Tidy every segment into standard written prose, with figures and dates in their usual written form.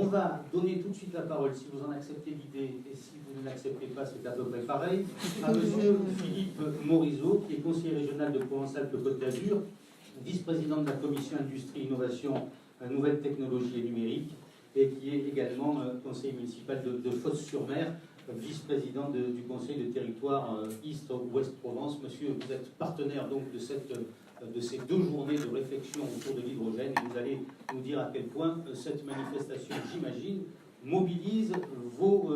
On va donner tout de suite la parole, si vous en acceptez l'idée, et si vous ne l'acceptez pas, c'est à peu près pareil, à M. Philippe Morizot, qui est conseiller régional de Provence-Alpes-Côte d'Azur, vice-président de la commission Industrie, Innovation, Nouvelles Technologies et Numérique, et qui est également conseiller municipal de Fos-sur-Mer, vice-président du conseil de territoire East-Ouest Provence. Monsieur, vous êtes partenaire donc de ces 2 journées de réflexion autour de l'hydrogène, et vous allez nous dire à quel point cette manifestation, j'imagine, mobilise vos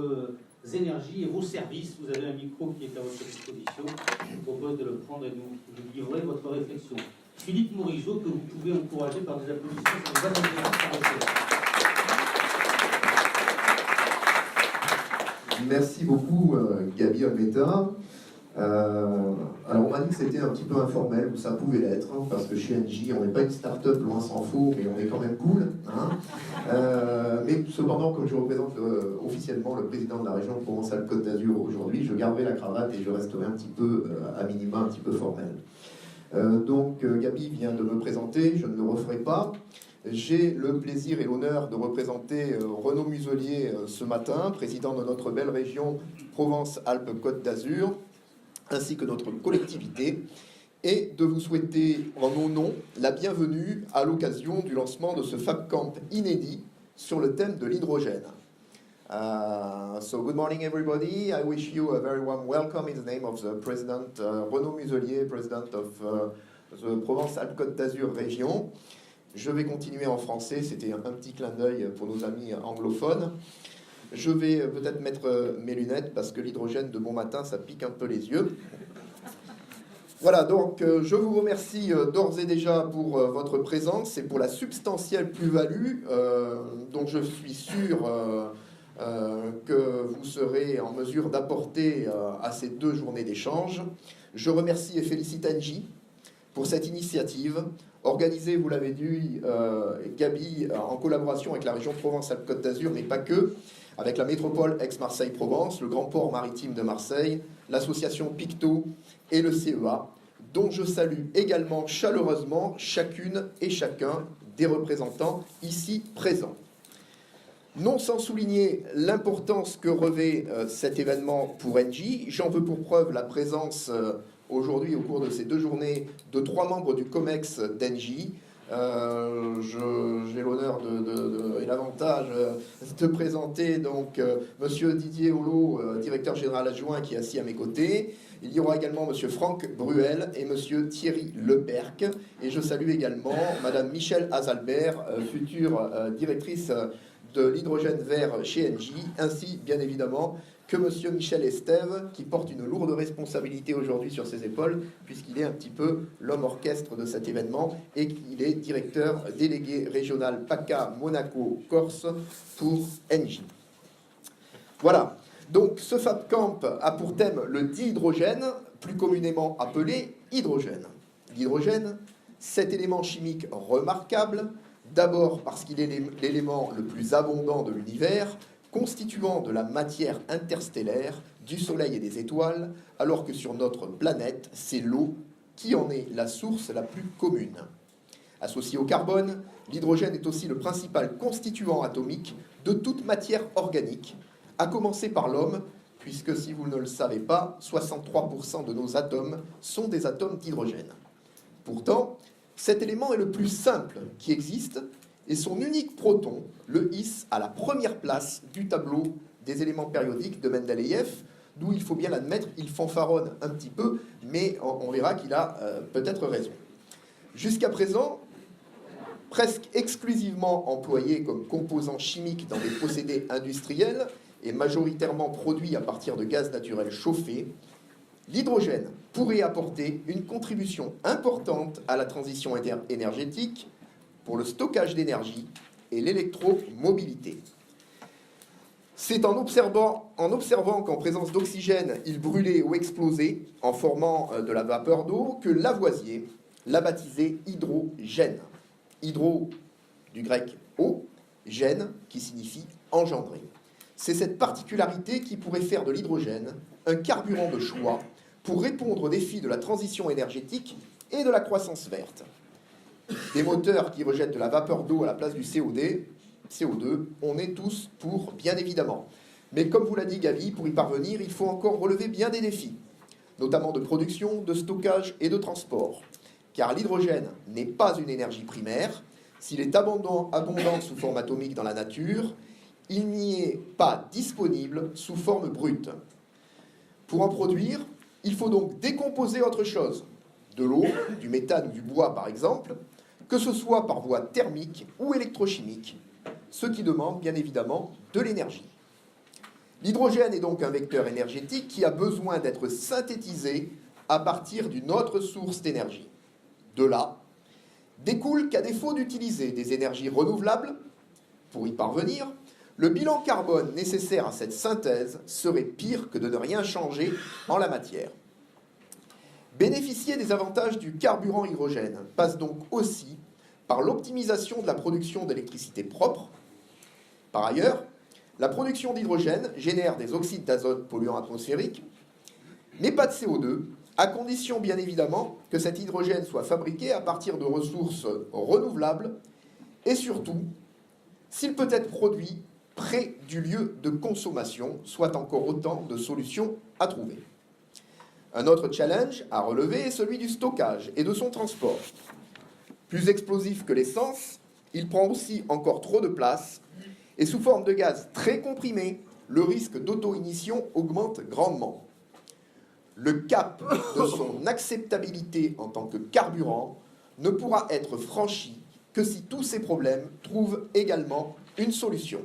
énergies et vos services. Vous avez un micro qui est à votre disposition. Je vous propose de le prendre et de nous livrer votre réflexion. Philippe Morizot, que vous pouvez encourager par des applaudissements, ça nous va. Merci beaucoup, Gabi Almeta. Alors, on m'a dit que c'était un petit peu informel, ou ça pouvait l'être, hein, parce que chez Engie, on n'est pas une start-up, loin s'en faut, mais on est quand même cool. Hein. Mais cependant, comme je représente officiellement le président de la région Provence-Alpes-Côte d'Azur aujourd'hui, je garderai la cravate et je resterai un petit peu, à minima, un petit peu formel. Donc, Gabi vient de me présenter, je ne le referai pas. J'ai le plaisir et l'honneur de représenter Renaud Muselier ce matin, président de notre belle région Provence-Alpes-Côte d'Azur, ainsi que notre collectivité, et de vous souhaiter en nos noms la bienvenue à l'occasion du lancement de ce FabCamp inédit sur le thème de l'hydrogène. So good morning everybody. I wish you a very warm welcome in the name of the President Renaud Muselier, President of the Provence-Alpes-Côte d'Azur région. Je vais continuer en français, c'était un petit clin d'œil pour nos amis anglophones. Je vais peut-être mettre mes lunettes parce que l'hydrogène de bon matin, ça pique un peu les yeux. Voilà, donc je vous remercie d'ores et déjà pour votre présence et pour la substantielle plus-value dont je suis sûr que vous serez en mesure d'apporter à ces 2 journées d'échange. Je remercie et félicite Engie pour cette initiative organisée, vous l'avez dit, Gabi, en collaboration avec la région Provence-Alpes-Côte d'Azur, mais pas que, avec la métropole Aix-Marseille-Provence, le Grand Port Maritime de Marseille, l'association Picto et le CEA, dont je salue également chaleureusement chacune et chacun des représentants ici présents. Non sans souligner l'importance que revêt cet événement pour Engie, j'en veux pour preuve la présence aujourd'hui, au cours de ces 2 journées, de 3 membres du COMEX d'Engie. J'ai l'honneur et l'avantage de présenter donc Monsieur Didier Holot, directeur général adjoint, qui est assis à mes côtés. Il y aura également Monsieur Franck Bruel et Monsieur Thierry Leperc. Et je salue également Madame Michèle Azalbert, future directrice de l'hydrogène vert chez Engie, ainsi bien évidemment que Monsieur Michel Estève, qui porte une lourde responsabilité aujourd'hui sur ses épaules, puisqu'il est un petit peu l'homme orchestre de cet événement et qu'il est directeur délégué régional PACA Monaco-Corse pour Engie. Voilà, donc ce FabCamp a pour thème le dihydrogène, plus communément appelé hydrogène. L'hydrogène, cet élément chimique remarquable, d'abord parce qu'il est l'élément le plus abondant de l'univers, constituant de la matière interstellaire, du Soleil et des étoiles, alors que sur notre planète, c'est l'eau qui en est la source la plus commune. Associé au carbone, l'hydrogène est aussi le principal constituant atomique de toute matière organique, à commencer par l'homme, puisque si vous ne le savez pas, 63% de nos atomes sont des atomes d'hydrogène. Pourtant, cet élément est le plus simple qui existe, et son unique proton le hisse à la première place du tableau des éléments périodiques de Mendeleïev, d'où il faut bien l'admettre, il fanfaronne un petit peu, mais on verra qu'il a peut-être raison. Jusqu'à présent, presque exclusivement employé comme composant chimique dans des procédés industriels et majoritairement produit à partir de gaz naturel chauffé, l'hydrogène pourrait apporter une contribution importante à la transition énergétique pour le stockage d'énergie et l'électromobilité. C'est en observant qu'en présence d'oxygène, il brûlait ou explosait en formant de la vapeur d'eau que Lavoisier l'a baptisé hydrogène. Hydro du grec eau, gène qui signifie engendrer. C'est cette particularité qui pourrait faire de l'hydrogène un carburant de choix pour répondre aux défis de la transition énergétique et de la croissance verte. Des moteurs qui rejettent de la vapeur d'eau à la place du CO2, CO2, on est tous pour, bien évidemment. Mais comme vous l'a dit Gaby, pour y parvenir, il faut encore relever bien des défis, notamment de production, de stockage et de transport. Car l'hydrogène n'est pas une énergie primaire. S'il est abondant sous forme atomique dans la nature, il n'y est pas disponible sous forme brute. Pour en produire, il faut donc décomposer autre chose, de l'eau, du méthane ou du bois par exemple, que ce soit par voie thermique ou électrochimique, ce qui demande bien évidemment de l'énergie. L'hydrogène est donc un vecteur énergétique qui a besoin d'être synthétisé à partir d'une autre source d'énergie. De là, découle qu'à défaut d'utiliser des énergies renouvelables, pour y parvenir, le bilan carbone nécessaire à cette synthèse serait pire que de ne rien changer en la matière. Bénéficier des avantages du carburant hydrogène passe donc aussi par l'optimisation de la production d'électricité propre. Par ailleurs, la production d'hydrogène génère des oxydes d'azote polluants atmosphériques, mais pas de CO2, à condition bien évidemment que cet hydrogène soit fabriqué à partir de ressources renouvelables et surtout, s'il peut être produit près du lieu de consommation, soit encore autant de solutions à trouver. Un autre challenge à relever est celui du stockage et de son transport. Plus explosif que l'essence, il prend aussi encore trop de place et sous forme de gaz très comprimé, le risque d'auto-ignition augmente grandement. Le cap de son acceptabilité en tant que carburant ne pourra être franchi que si tous ces problèmes trouvent également une solution.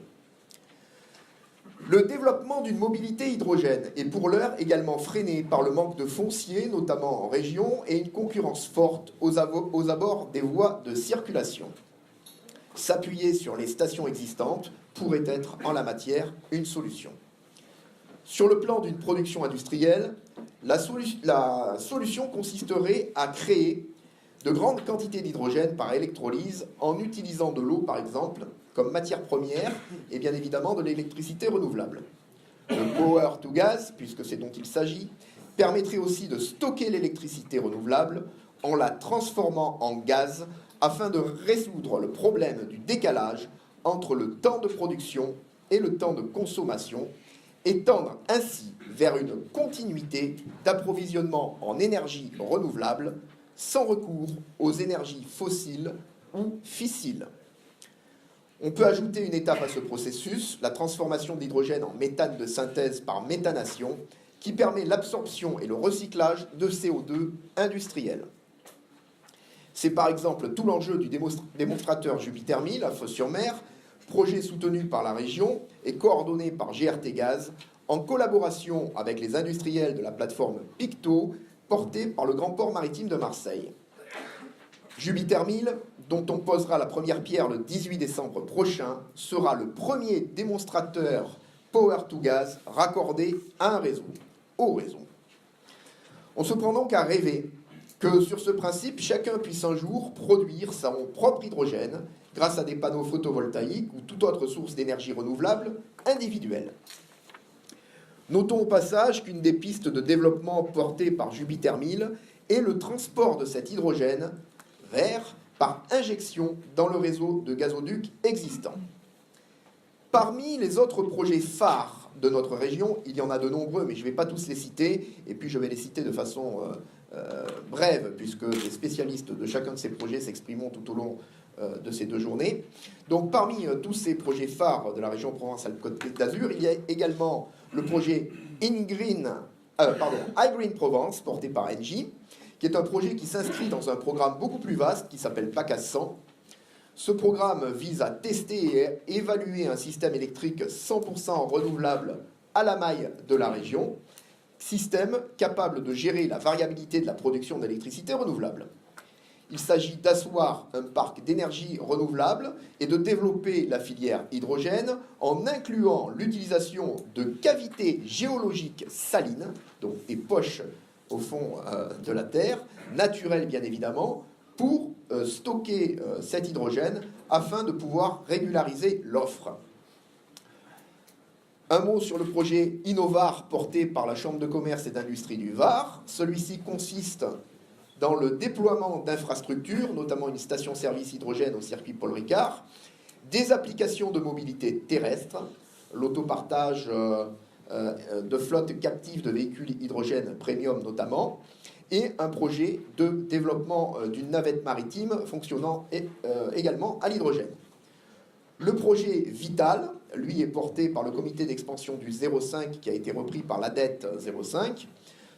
Le développement d'une mobilité hydrogène est pour l'heure également freiné par le manque de foncier, notamment en région, et une concurrence forte aux abords des voies de circulation. S'appuyer sur les stations existantes pourrait être, en la matière, une solution. Sur le plan d'une production industrielle, la solution consisterait à créer de grandes quantités d'hydrogène par électrolyse en utilisant de l'eau, par exemple, comme matière première et bien évidemment de l'électricité renouvelable. Le power to gas, puisque c'est dont il s'agit, permettrait aussi de stocker l'électricité renouvelable en la transformant en gaz afin de résoudre le problème du décalage entre le temps de production et le temps de consommation et tendre ainsi vers une continuité d'approvisionnement en énergie renouvelable sans recours aux énergies fossiles ou fissiles. On peut ajouter une étape à ce processus, la transformation d'hydrogène en méthane de synthèse par méthanation, qui permet l'absorption et le recyclage de CO2 industriel. C'est par exemple tout l'enjeu du démonstrateur Jupiter 1000 à Fos-sur-Mer, projet soutenu par la région et coordonné par GRT Gaz, en collaboration avec les industriels de la plateforme Picto, portée par le Grand Port Maritime de Marseille. Jupiter 1000, dont on posera la première pierre le 18 décembre prochain, sera le premier démonstrateur Power to Gas raccordé à un réseau, au réseau. On se prend donc à rêver que sur ce principe, chacun puisse un jour produire son propre hydrogène grâce à des panneaux photovoltaïques ou toute autre source d'énergie renouvelable individuelle. Notons au passage qu'une des pistes de développement portées par Jupiter 1000 est le transport de cet hydrogène vert par injection dans le réseau de gazoducs existant. Parmi les autres projets phares de notre région, il y en a de nombreux, mais je ne vais pas tous les citer, et puis je vais les citer de façon brève, puisque les spécialistes de chacun de ces projets s'exprimeront tout au long de ces 2 journées. Donc parmi tous ces projets phares de la région Provence-Alpes-Côte d'Azur, il y a également le projet iGreen Provence, porté par Engie, qui est un projet qui s'inscrit dans un programme beaucoup plus vaste qui s'appelle PACAS 100. Ce programme vise à tester et évaluer un système électrique 100% renouvelable à la maille de la région, système capable de gérer la variabilité de la production d'électricité renouvelable. Il s'agit d'asseoir un parc d'énergie renouvelable et de développer la filière hydrogène en incluant l'utilisation de cavités géologiques salines, donc des poches au fond de la Terre, naturelles bien évidemment, pour stocker cet hydrogène afin de pouvoir régulariser l'offre. Un mot sur le projet Innovar porté par la Chambre de commerce et d'industrie du Var. Celui-ci consiste dans le déploiement d'infrastructures, notamment une station-service hydrogène au circuit Paul Ricard, des applications de mobilité terrestre, l'autopartage de flottes captives de véhicules hydrogène premium notamment, et un projet de développement d'une navette maritime fonctionnant également à l'hydrogène. Le projet Vital, lui, est porté par le comité d'expansion du 05 qui a été repris par l'ADET 05.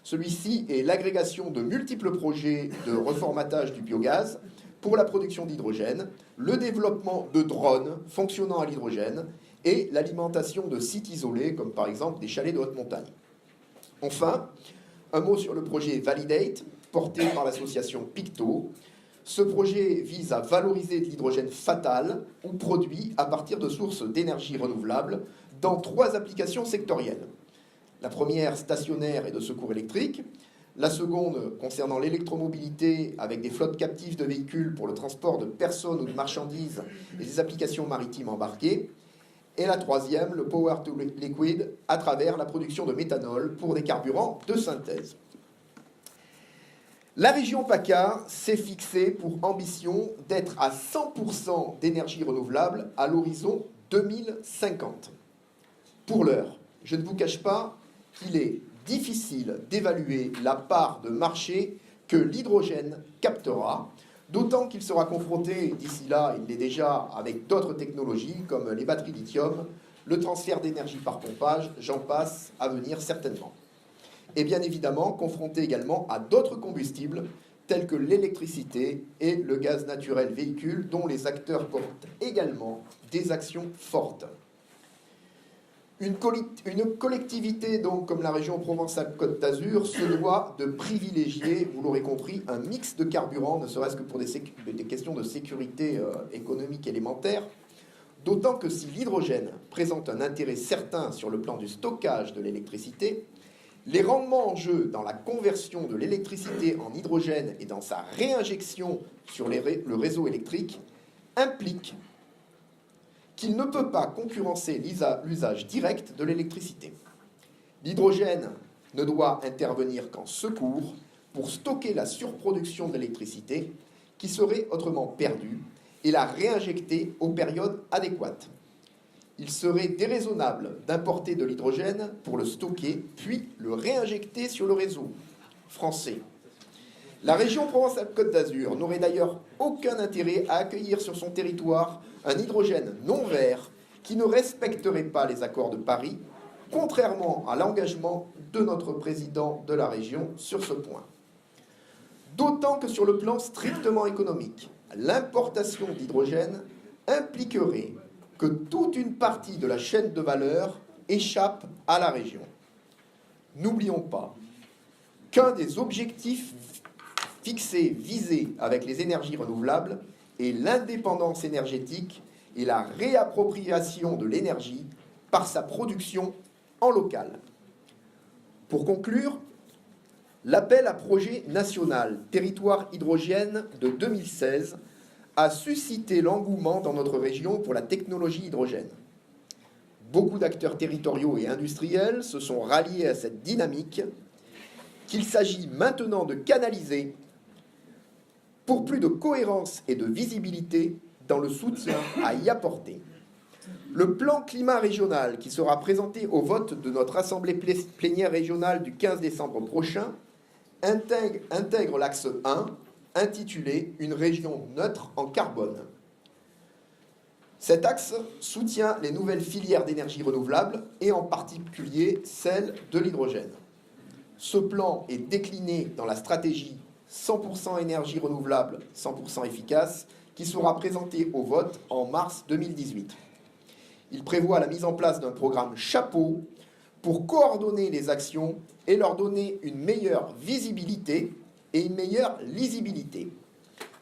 Celui-ci est l'agrégation de multiples projets de reformatage du biogaz pour la production d'hydrogène, le développement de drones fonctionnant à l'hydrogène et l'alimentation de sites isolés, comme par exemple des chalets de haute montagne. Enfin, un mot sur le projet Validate, porté par l'association Picto. Ce projet vise à valoriser de l'hydrogène fatal ou produit à partir de sources d'énergie renouvelables dans 3 applications sectorielles. La première, stationnaire et de secours électrique. La seconde, concernant l'électromobilité, avec des flottes captives de véhicules pour le transport de personnes ou de marchandises et des applications maritimes embarquées. Et la troisième, le Power to Liquid, à travers la production de méthanol pour des carburants de synthèse. La région PACA s'est fixée pour ambition d'être à 100% d'énergie renouvelable à l'horizon 2050. Pour l'heure, je ne vous cache pas qu'il est difficile d'évaluer la part de marché que l'hydrogène captera, d'autant qu'il sera confronté, d'ici là, il l'est déjà, avec d'autres technologies comme les batteries lithium, le transfert d'énergie par pompage, j'en passe, à venir certainement. Et bien évidemment confronté également à d'autres combustibles tels que l'électricité et le gaz naturel véhicule, dont les acteurs portent également des actions fortes. Une collectivité donc comme la région Provence-Alpes-Côte d'Azur se doit de privilégier, vous l'aurez compris, un mix de carburants, ne serait-ce que pour des questions de sécurité économique élémentaire, d'autant que si l'hydrogène présente un intérêt certain sur le plan du stockage de l'électricité, les rendements en jeu dans la conversion de l'électricité en hydrogène et dans sa réinjection sur le réseau électrique impliquent qu'il ne peut pas concurrencer l'usage direct de l'électricité. L'hydrogène ne doit intervenir qu'en secours pour stocker la surproduction d'électricité qui serait autrement perdue et la réinjecter aux périodes adéquates. Il serait déraisonnable d'importer de l'hydrogène pour le stocker, puis le réinjecter sur le réseau français. La région Provence-Alpes-Côte d'Azur n'aurait d'ailleurs aucun intérêt à accueillir sur son territoire un hydrogène non vert qui ne respecterait pas les accords de Paris, contrairement à l'engagement de notre président de la région sur ce point. D'autant que sur le plan strictement économique, l'importation d'hydrogène impliquerait que toute une partie de la chaîne de valeur échappe à la région. N'oublions pas qu'un des objectifs visés avec les énergies renouvelables est l'indépendance énergétique et la réappropriation de l'énergie par sa production en local. Pour conclure, l'appel à projet national Territoire hydrogène de 2016 a suscité l'engouement dans notre région pour la technologie hydrogène. Beaucoup d'acteurs territoriaux et industriels se sont ralliés à cette dynamique qu'il s'agit maintenant de canaliser pour plus de cohérence et de visibilité dans le soutien à y apporter. Le plan climat régional qui sera présenté au vote de notre assemblée plénière régionale du 15 décembre prochain intègre l'axe 1 intitulé « Une région neutre en carbone ». Cet axe soutient les nouvelles filières d'énergie renouvelable et en particulier celle de l'hydrogène. Ce plan est décliné dans la stratégie 100% énergie renouvelable, 100% efficace, qui sera présentée au vote en mars 2018. Il prévoit la mise en place d'un programme chapeau pour coordonner les actions et leur donner une meilleure visibilité et une meilleure lisibilité,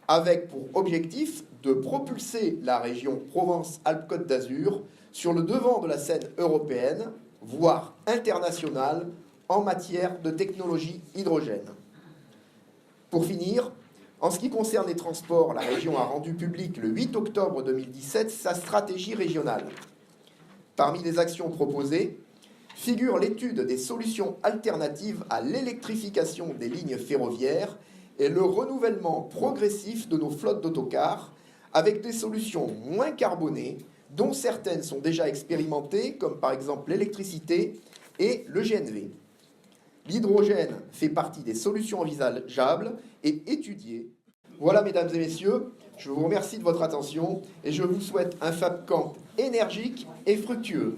avec pour objectif de propulser la région Provence-Alpes-Côte d'Azur sur le devant de la scène européenne, voire internationale, en matière de technologie hydrogène. Pour finir, en ce qui concerne les transports, la région a rendu public le 8 octobre 2017 sa stratégie régionale. Parmi les actions proposées figure l'étude des solutions alternatives à l'électrification des lignes ferroviaires et le renouvellement progressif de nos flottes d'autocars avec des solutions moins carbonées, dont certaines sont déjà expérimentées, comme par exemple l'électricité et le GNV. L'hydrogène fait partie des solutions envisageables et étudiées. Voilà, mesdames et messieurs, je vous remercie de votre attention et je vous souhaite un FabCamp énergique et fructueux.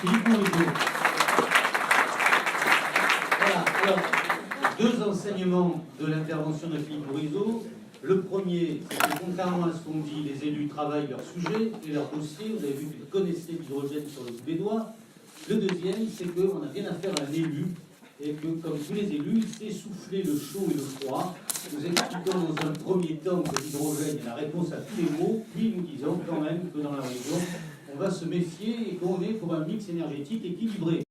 Philippe Morizot. Voilà, alors, deux enseignements de l'intervention de Philippe Morizot. Le premier, c'est que contrairement à ce qu'on dit, les élus travaillent leur sujet et leur dossier. Vous avez vu qu'ils connaissaient l'hydrogène sur le bout des doigts. Le deuxième, c'est qu'on a bien affaire à un élu et que, comme tous les élus, il sait souffler le chaud et le froid. Nous expliquons dans un premier temps que l'hydrogène est la réponse à tous les maux, puis nous disons quand même que dans la région, on va se méfier et qu'on est pour un mix énergétique équilibré.